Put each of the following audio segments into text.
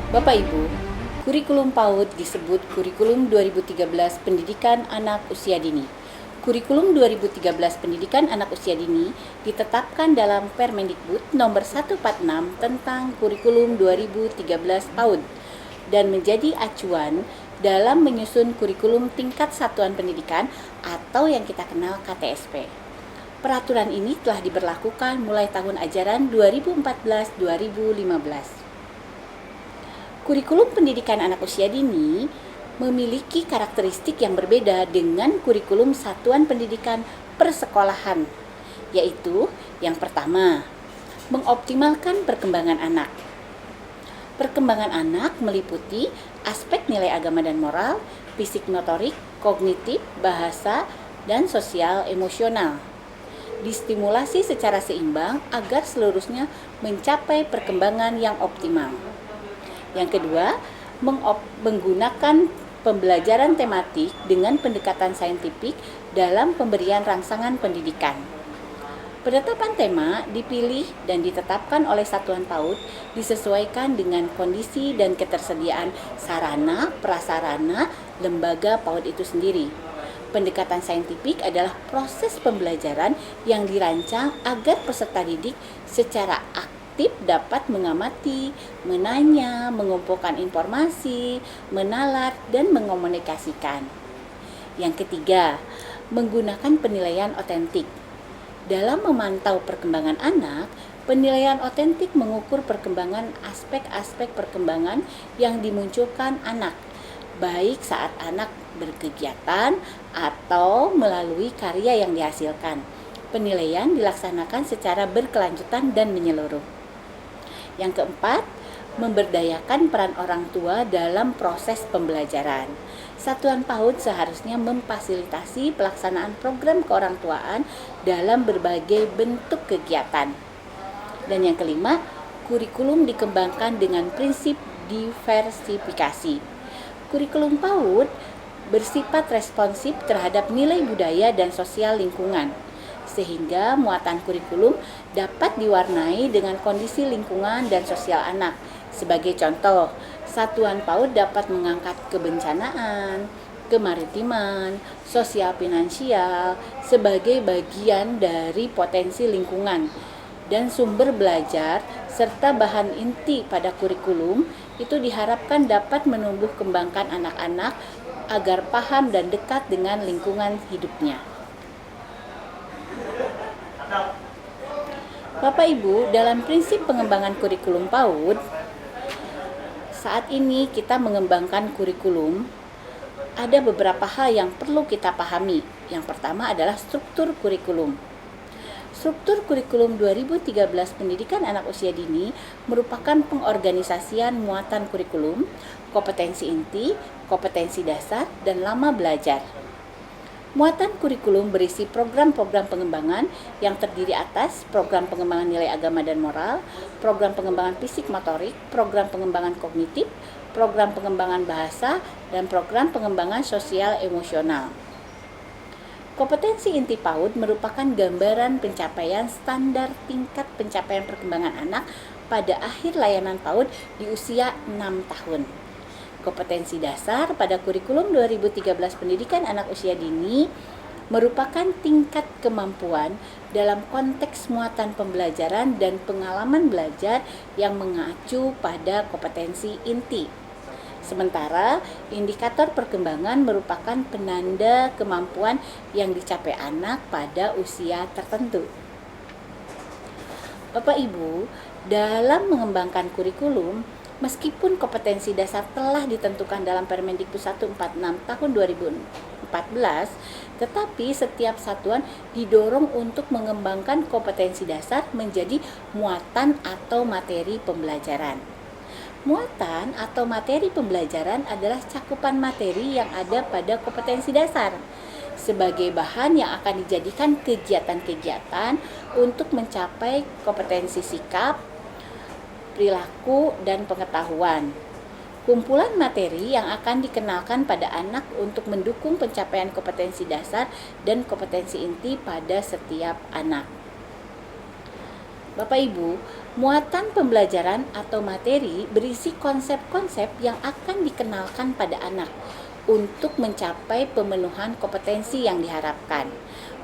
Bapak Ibu, kurikulum PAUD disebut Kurikulum 2013 Pendidikan Anak Usia Dini. Kurikulum 2013 Pendidikan Anak Usia Dini ditetapkan dalam Permendikbud nomor 146 tentang Kurikulum 2013 PAUD dan menjadi acuan dalam menyusun kurikulum tingkat satuan pendidikan atau yang kita kenal KTSP. Peraturan ini telah diberlakukan mulai tahun ajaran 2014-2015. Kurikulum pendidikan anak usia dini memiliki karakteristik yang berbeda dengan kurikulum satuan pendidikan persekolahan, yaitu yang pertama, mengoptimalkan perkembangan anak. Perkembangan anak meliputi aspek nilai agama dan moral, fisik motorik, kognitif, bahasa, dan sosial emosional. Distimulasi secara seimbang agar seluruhnya mencapai perkembangan yang optimal. Yang kedua, menggunakan pembelajaran tematik dengan pendekatan saintifik dalam pemberian rangsangan pendidikan. Penetapan tema dipilih dan ditetapkan oleh satuan PAUD disesuaikan dengan kondisi dan ketersediaan sarana, prasarana, lembaga PAUD itu sendiri. Pendekatan saintifik adalah proses pembelajaran yang dirancang agar peserta didik secara aktif dapat mengamati, menanya, mengumpulkan informasi, menalar, dan mengomunikasikan. Yang ketiga, menggunakan penilaian otentik. Dalam memantau perkembangan anak, penilaian otentik mengukur perkembangan aspek-aspek perkembangan yang dimunculkan anak, baik saat anak berkegiatan atau melalui karya yang dihasilkan. Penilaian dilaksanakan secara berkelanjutan dan menyeluruh. Yang keempat, memberdayakan peran orang tua dalam proses pembelajaran. Satuan PAUD seharusnya memfasilitasi pelaksanaan program keorangtuaan dalam berbagai bentuk kegiatan. Dan yang kelima, kurikulum dikembangkan dengan prinsip diversifikasi. Kurikulum PAUD bersifat responsif terhadap nilai budaya dan sosial lingkungan, sehingga muatan kurikulum dapat diwarnai dengan kondisi lingkungan dan sosial anak. Sebagai contoh, satuan PAUD dapat mengangkat kebencanaan, kemaritiman, sosial finansial sebagai bagian dari potensi lingkungan dan sumber belajar serta bahan inti pada kurikulum itu diharapkan dapat menumbuh kembangkan anak-anak agar paham dan dekat dengan lingkungan hidupnya. Bapak Ibu, dalam prinsip pengembangan kurikulum PAUD, saat ini kita mengembangkan kurikulum, ada beberapa hal yang perlu kita pahami. Yang pertama adalah struktur kurikulum. Struktur kurikulum 2013 Pendidikan Anak Usia Dini merupakan pengorganisasian muatan kurikulum, kompetensi inti, kompetensi dasar, dan lama belajar. Muatan kurikulum berisi program-program pengembangan yang terdiri atas program pengembangan nilai agama dan moral, program pengembangan fisik motorik, program pengembangan kognitif, program pengembangan bahasa, dan program pengembangan sosial emosional. Kompetensi inti PAUD merupakan gambaran pencapaian standar tingkat pencapaian perkembangan anak pada akhir layanan PAUD di usia 6 tahun. Kompetensi dasar pada kurikulum 2013 Pendidikan Anak Usia Dini merupakan tingkat kemampuan dalam konteks muatan pembelajaran dan pengalaman belajar yang mengacu pada kompetensi inti. Sementara indikator perkembangan merupakan penanda kemampuan yang dicapai anak pada usia tertentu. Bapak Ibu, dalam mengembangkan kurikulum, meskipun kompetensi dasar telah ditentukan dalam Permendikbud 146 tahun 2014, tetapi setiap satuan didorong untuk mengembangkan kompetensi dasar menjadi muatan atau materi pembelajaran. Muatan atau materi pembelajaran adalah cakupan materi yang ada pada kompetensi dasar sebagai bahan yang akan dijadikan kegiatan-kegiatan untuk mencapai kompetensi sikap, perilaku, dan pengetahuan. Kumpulan materi yang akan dikenalkan pada anak untuk mendukung pencapaian kompetensi dasar dan kompetensi inti pada setiap anak. Bapak Ibu, muatan pembelajaran atau materi berisi konsep-konsep yang akan dikenalkan pada anak untuk mencapai pemenuhan kompetensi yang diharapkan.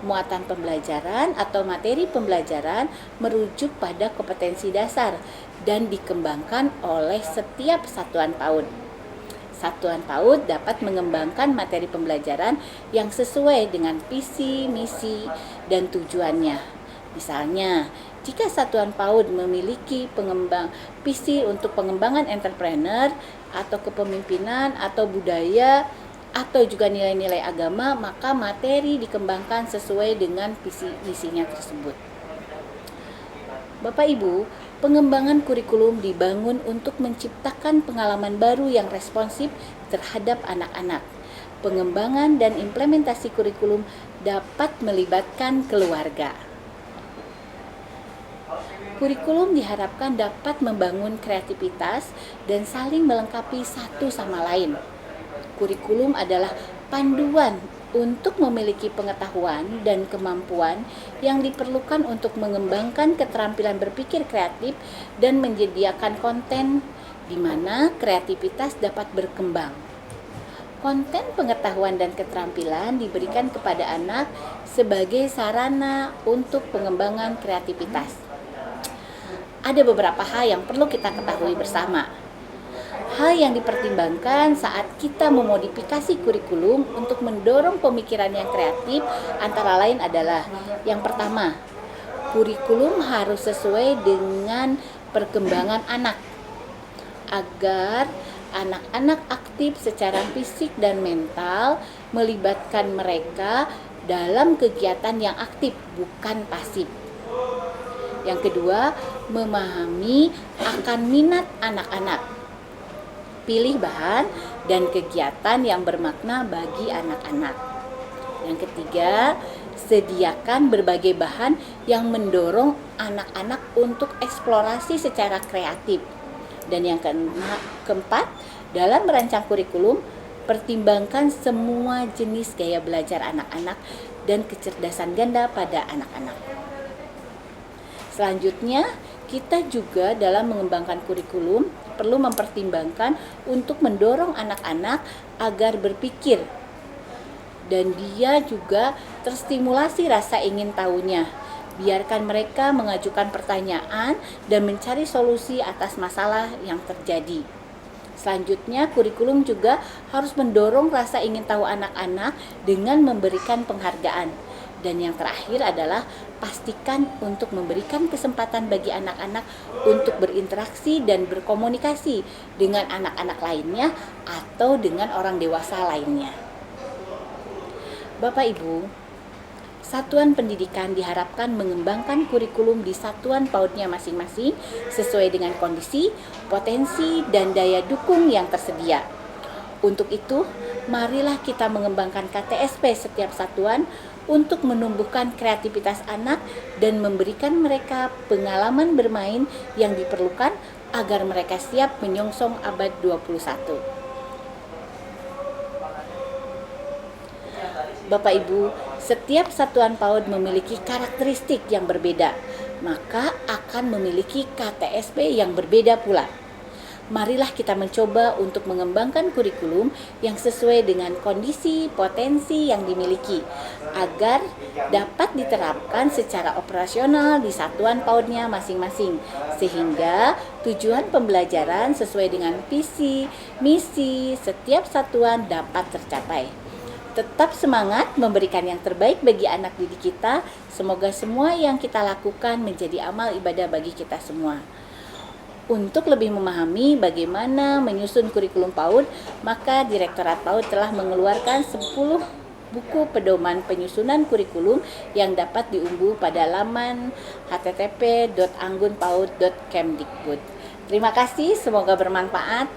Muatan pembelajaran atau materi pembelajaran merujuk pada kompetensi dasar dan dikembangkan oleh setiap satuan PAUD. Satuan PAUD dapat mengembangkan materi pembelajaran yang sesuai dengan visi, misi, dan tujuannya. Misalnya, jika satuan PAUD memiliki visi untuk pengembangan entrepreneur atau kepemimpinan atau budaya atau juga nilai-nilai agama, maka materi dikembangkan sesuai dengan visi misinya tersebut. Bapak Ibu, pengembangan kurikulum dibangun untuk menciptakan pengalaman baru yang responsif terhadap anak-anak. Pengembangan dan implementasi kurikulum dapat melibatkan keluarga. Kurikulum diharapkan dapat membangun kreativitas dan saling melengkapi satu sama lain. Kurikulum adalah panduan untuk memiliki pengetahuan dan kemampuan yang diperlukan untuk mengembangkan keterampilan berpikir kreatif dan menyediakan konten di mana kreativitas dapat berkembang. Konten pengetahuan dan keterampilan diberikan kepada anak sebagai sarana untuk pengembangan kreativitas. Ada beberapa hal yang perlu kita ketahui bersama. Hal yang dipertimbangkan saat kita memodifikasi kurikulum untuk mendorong pemikiran yang kreatif antara lain adalah: yang pertama, kurikulum harus sesuai dengan perkembangan anak agar anak-anak aktif secara fisik dan mental, melibatkan mereka dalam kegiatan yang aktif, bukan pasif. Yang kedua, memahami akan minat anak-anak. Pilih bahan dan kegiatan yang bermakna bagi anak-anak. Yang ketiga, sediakan berbagai bahan yang mendorong anak-anak untuk eksplorasi secara kreatif. Dan yang keempat, dalam merancang kurikulum, pertimbangkan semua jenis gaya belajar anak-anak dan kecerdasan ganda pada anak-anak. Selanjutnya, kita juga dalam mengembangkan kurikulum perlu mempertimbangkan untuk mendorong anak-anak agar berpikir dan dia juga terstimulasi rasa ingin tahunya. Biarkan mereka mengajukan pertanyaan dan mencari solusi atas masalah yang terjadi. Selanjutnya, kurikulum juga harus mendorong rasa ingin tahu anak-anak dengan memberikan penghargaan. Dan yang terakhir adalah pastikan untuk memberikan kesempatan bagi anak-anak untuk berinteraksi dan berkomunikasi dengan anak-anak lainnya atau dengan orang dewasa lainnya. Bapak Ibu, satuan pendidikan diharapkan mengembangkan kurikulum di satuan PAUD-nya masing-masing sesuai dengan kondisi, potensi, dan daya dukung yang tersedia. Untuk itu, marilah kita mengembangkan KTSP setiap satuan untuk menumbuhkan kreativitas anak dan memberikan mereka pengalaman bermain yang diperlukan agar mereka siap menyongsong abad 21. Bapak Ibu, setiap satuan PAUD memiliki karakteristik yang berbeda, maka akan memiliki KTSP yang berbeda pula. Marilah kita mencoba untuk mengembangkan kurikulum yang sesuai dengan kondisi potensi yang dimiliki agar dapat diterapkan secara operasional di satuan PAUD-nya masing-masing sehingga tujuan pembelajaran sesuai dengan visi, misi setiap satuan dapat tercapai. Tetap semangat memberikan yang terbaik bagi anak didik kita. Semoga semua yang kita lakukan menjadi amal ibadah bagi kita semua. Untuk lebih memahami bagaimana menyusun kurikulum PAUD, maka Direktorat PAUD telah mengeluarkan 10 buku pedoman penyusunan kurikulum yang dapat diunduh pada laman http://anggunpaud.kemdikbud. Terima kasih, semoga bermanfaat.